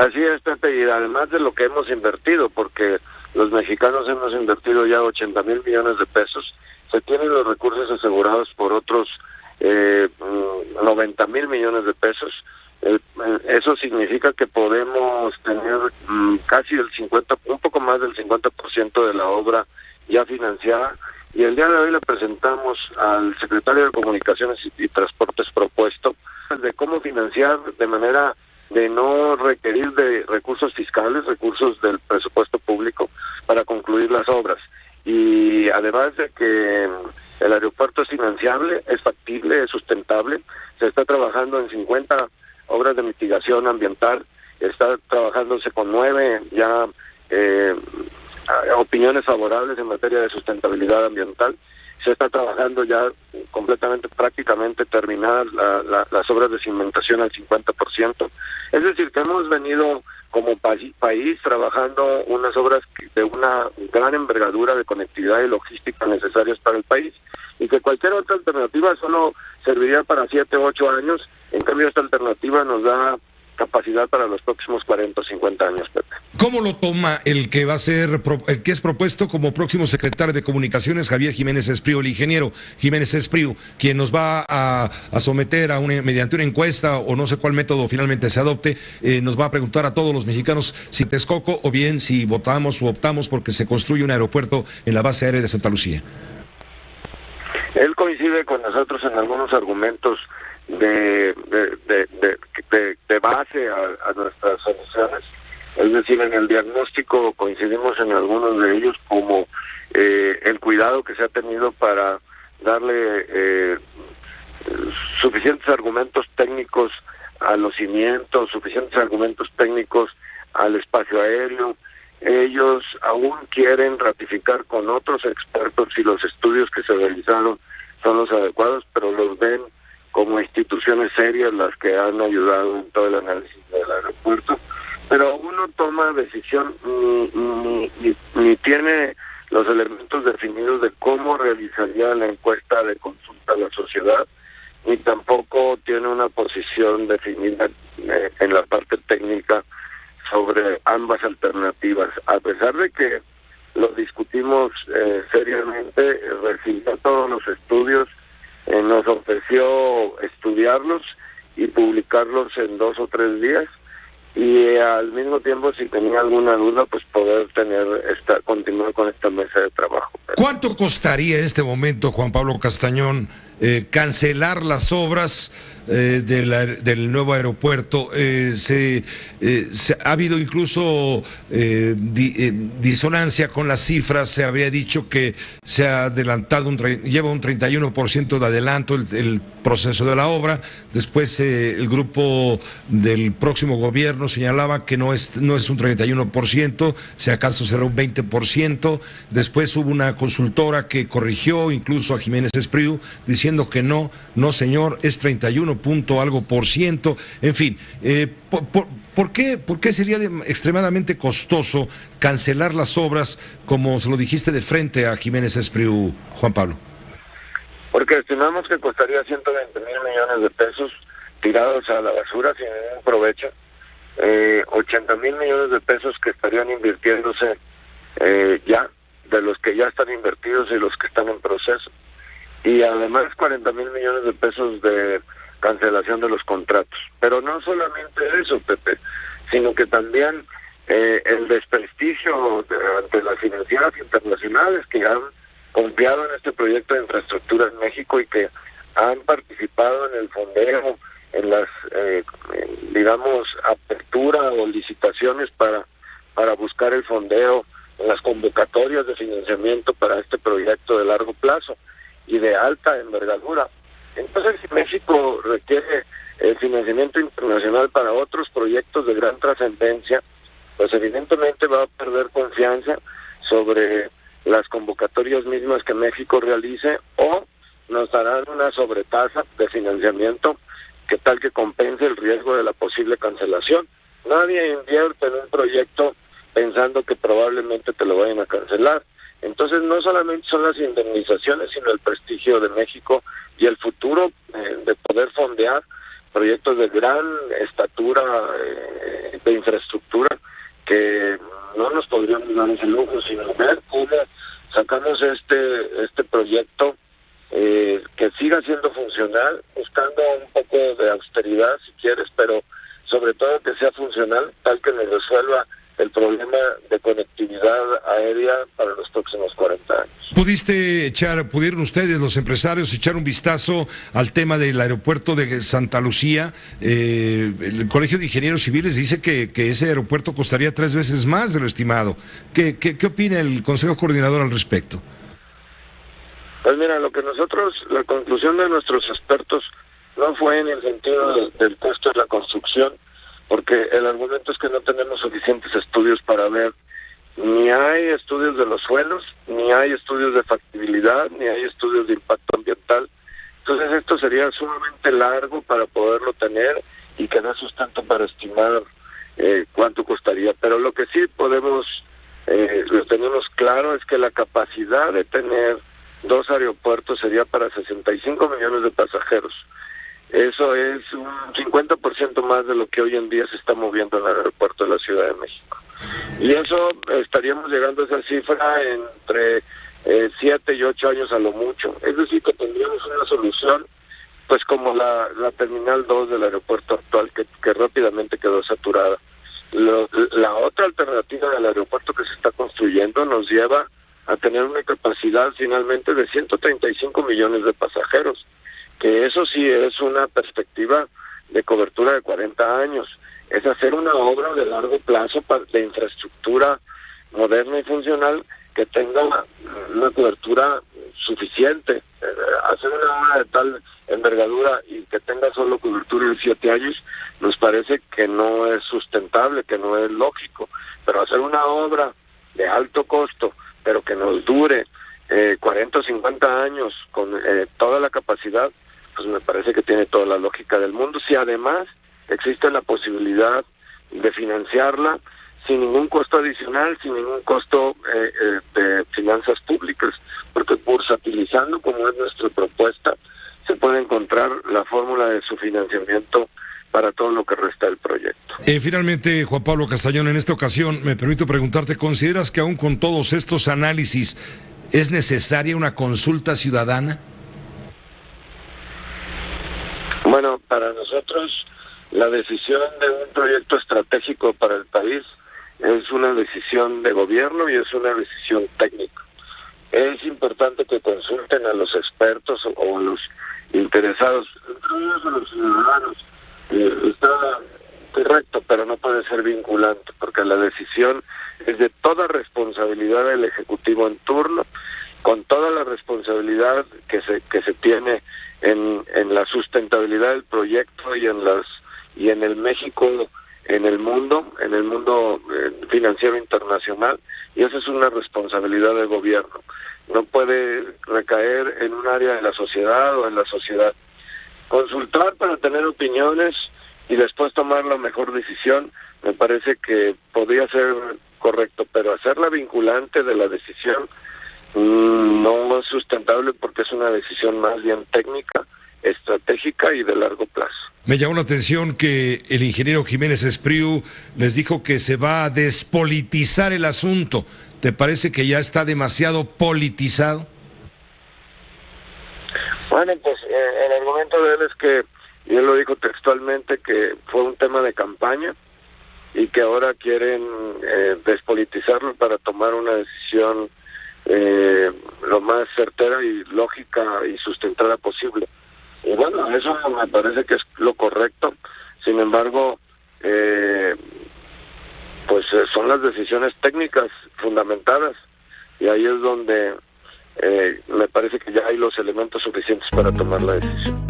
Así es, Pepe, y además de lo que hemos invertido, porque los mexicanos hemos invertido ya 80,000 millones de pesos, se tienen los recursos asegurados por otros 90,000 millones de pesos. Eso significa que podemos tener casi el 50, un poco más del 50% de la obra ya financiada, y el día de hoy le presentamos al secretario de Comunicaciones y Transportes propuesto de cómo financiar de manera de no requerir de recursos fiscales, recursos del presupuesto público para concluir las obras. Y además de que el aeropuerto es financiable, es factible, es sustentable, se está trabajando en 50 obras de mitigación ambiental, está trabajándose con 9 ya opiniones favorables en materia de sustentabilidad ambiental. Se está trabajando ya completamente, prácticamente terminadas las obras de cimentación al 50%. Es decir, que hemos venido como país trabajando unas obras de una gran envergadura de conectividad y logística necesarias para el país, y que cualquier otra alternativa solo serviría para 7 o 8 años. En cambio, esta alternativa nos da capacidad para los próximos 40 o 50 años, Pepe. ¿Cómo lo toma el que va a ser, el que es propuesto como próximo secretario de Comunicaciones, Javier Jiménez Espriu, el ingeniero Jiménez Espriu, quien nos va a someter a mediante una encuesta, o no sé cuál método finalmente se adopte, nos va a preguntar a todos los mexicanos si Texcoco o bien si votamos o optamos porque se construye un aeropuerto en la base aérea de Santa Lucía? Él coincide con nosotros en algunos argumentos de base a nuestras soluciones. Es decir, en el diagnóstico coincidimos en algunos de ellos, como el cuidado que se ha tenido para darle suficientes argumentos técnicos a los cimientos, suficientes argumentos técnicos al espacio aéreo. Ellos aún quieren ratificar con otros expertos si los estudios que se realizaron son los adecuados, pero los ven como instituciones serias las que han ayudado en todo el análisis del aeropuerto. Pero aún no toma decisión ni tiene los elementos definidos de cómo realizaría la encuesta de consulta a la sociedad, ni tampoco tiene una posición definida en la parte técnica sobre ambas alternativas. A pesar de que lo discutimos seriamente, recibió todos los estudios, nos ofreció estudiarlos y publicarlos en 2 o 3 días, y al mismo tiempo, si tenía alguna duda, pues poder continuar con esta mesa de trabajo. ¿Cuánto costaría en este momento, Juan Pablo Castañón, cancelar las obras del nuevo aeropuerto? Ha habido incluso disonancia con las cifras. Se habría dicho que se ha adelantado, lleva un 31% de adelanto el proceso de la obra. Después el grupo del próximo gobierno señalaba que no es un 31%, si acaso será un 20%. Después hubo una consultora que corrigió incluso a Jiménez Espriu, diciendo que no señor, es 31 punto algo por ciento. En fin, ¿por qué sería extremadamente costoso cancelar las obras, como se lo dijiste de frente a Jiménez Espriu, Juan Pablo? Porque estimamos que costaría 120,000 millones de pesos tirados a la basura sin ningún provecho, 80,000 millones de pesos que estarían invirtiéndose ya, de los que ya están invertidos y los que están en proceso, y además 40,000 millones de pesos de cancelación de los contratos. Pero no solamente eso, Pepe, sino que también el desprestigio ante las financieras internacionales que han confiado en este proyecto de infraestructura en México y que han participado en el fondeo, en las, digamos, apertura o licitaciones para buscar el fondeo, en las convocatorias de financiamiento para este proyecto de largo plazo y de alta envergadura. Entonces, si México requiere el financiamiento internacional para otros proyectos de gran trascendencia, pues evidentemente va a perder confianza sobre las convocatorias mismas que México realice, o nos darán una sobretasa de financiamiento que tal que compense el riesgo de la posible cancelación. Nadie invierte en un proyecto pensando que probablemente te lo vayan a cancelar. Entonces, no solamente son las indemnizaciones, sino el prestigio de México y el futuro de poder fondear proyectos de gran estatura de infraestructura que no nos podríamos dar ese lujo, sino ver cómo sacamos este proyecto que siga siendo funcional, buscando un poco de austeridad si quieres, pero sobre todo que sea funcional, tal que nos resuelva el problema de conectividad aérea para los próximos 40 años. ¿Pudieron ustedes, los empresarios, echar un vistazo al tema del aeropuerto de Santa Lucía? El Colegio de Ingenieros Civiles dice que ese aeropuerto costaría 3 veces más de lo estimado. ¿Qué opina el Consejo Coordinador al respecto? Pues mira, la conclusión de nuestros expertos no fue en el sentido del costo de la construcción, porque el argumento es que no tenemos suficientes estudios para ver, ni hay estudios de los suelos, ni hay estudios de factibilidad, ni hay estudios de impacto ambiental. Entonces esto sería sumamente largo para poderlo tener y que da sustento para estimar cuánto costaría. Pero lo que sí lo tenemos claro es que la capacidad de tener 2 aeropuertos sería para 65 millones de pasajeros. Eso es un 50% más de lo que hoy en día se está moviendo en el aeropuerto de la Ciudad de México. Y eso estaríamos llegando a esa cifra entre 7 y 8 años a lo mucho. Es decir, que tendríamos una solución, pues como la Terminal 2 del aeropuerto actual, que rápidamente quedó saturada. La otra alternativa del aeropuerto que se está construyendo nos lleva a tener una capacidad finalmente de 135 millones de pasajeros, que eso sí es una perspectiva de cobertura de 40 años. Es hacer una obra de largo plazo de infraestructura moderna y funcional que tenga una cobertura suficiente. Hacer una obra de tal envergadura y que tenga solo cobertura de 7 años nos parece que no es sustentable, que no es lógico. Pero hacer una obra de alto costo, pero que nos dure 40 o 50 años con toda la capacidad, pues me parece que tiene toda la lógica del mundo. Si además existe la posibilidad de financiarla sin ningún costo adicional, sin ningún costo de finanzas públicas, porque bursatilizando, como es nuestra propuesta, se puede encontrar la fórmula de su financiamiento para todo lo que resta del proyecto. Finalmente, Juan Pablo Castañón, en esta ocasión me permito preguntarte, ¿consideras que aún con todos estos análisis es necesaria una consulta ciudadana? Bueno, para nosotros la decisión de un proyecto estratégico para el país es una decisión de gobierno y es una decisión técnica. Es importante que consulten a los expertos o a los interesados, incluidos a los ciudadanos. Está correcto, pero no puede ser vinculante, porque la decisión es de toda responsabilidad del Ejecutivo en turno, con toda la responsabilidad que se tiene en la sustentabilidad del proyecto y en el México, en el mundo financiero internacional, y esa es una responsabilidad del gobierno. No puede recaer en un área de la sociedad o en la sociedad. Consultar para tener opiniones y después tomar la mejor decisión me parece que podría ser correcto, pero hacerla vinculante de la decisión no es sustentable, porque es una decisión más bien técnica, estratégica y de largo plazo. Me llamó la atención que el ingeniero Jiménez Espriu les dijo que se va a despolitizar el asunto. ¿Te parece que ya está demasiado politizado? Bueno, pues el argumento de él es que, y él lo dijo textualmente, que fue un tema de campaña y que ahora quieren despolitizarlo para tomar una decisión lo más certera y lógica y sustentada posible. Y bueno, eso me parece que es lo correcto. Sin embargo, pues son las decisiones técnicas fundamentadas, y ahí es donde me parece que ya hay los elementos suficientes para tomar la decisión.